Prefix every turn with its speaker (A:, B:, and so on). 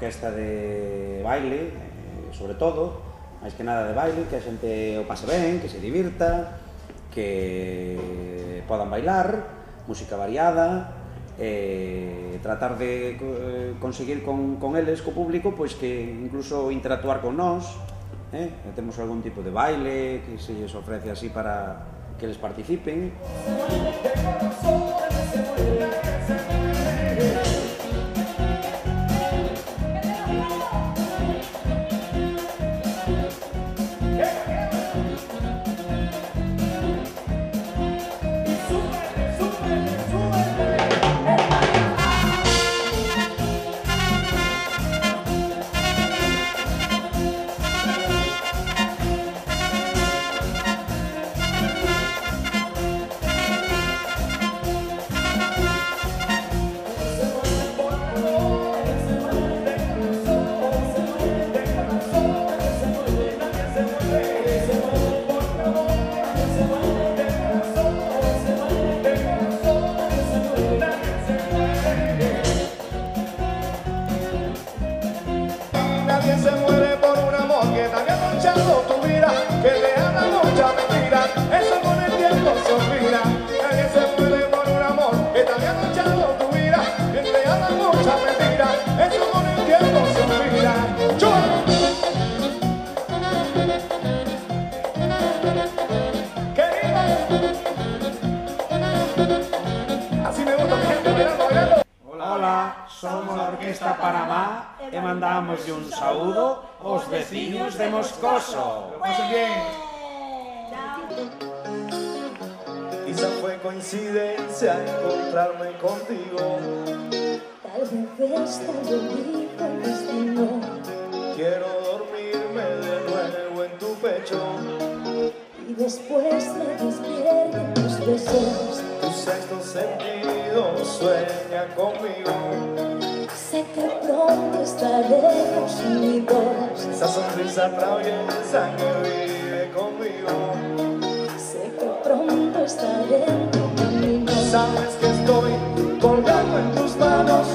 A: orquesta de baile, sobre todo, máis que nada de baile, que a xente o pase ben, que se divirta, que podan bailar, música variada, tratar de conseguir con eles, co público, pois que incluso interactuar con nós, temos algún tipo de baile que se lles ofrece así para que eles participen.
B: Nadie se muere por un amor que te había manchado tu vida, que te habla mucha mentira, eso con el tiempo se olvida. Nadie se muere por un amor que te había manchado tu vida, que te habla mucha mentira, eso con el tiempo se olvida. Querida, así me gusta mi gente, bailando, bailando.
A: Hola, somos a Orquesta Panamá e mandamos un saúdo aos veciños de Moscoso.
B: Pasen bien. Quizá fue coincidencia encontrarme contigo.
C: Tal vez te olvido el destino.
B: Quiero dormirme de nuevo en tu pecho.
C: Y después me despierten tus besos.
B: Tu sexto sentido sueña conmigo.
C: Sé que pronto estaremos unidos.
B: Esa sonrisa traviesa que vive conmigo.
C: Sé que pronto estaré en tu camino.
B: Sabes que estoy colgado en tus manos.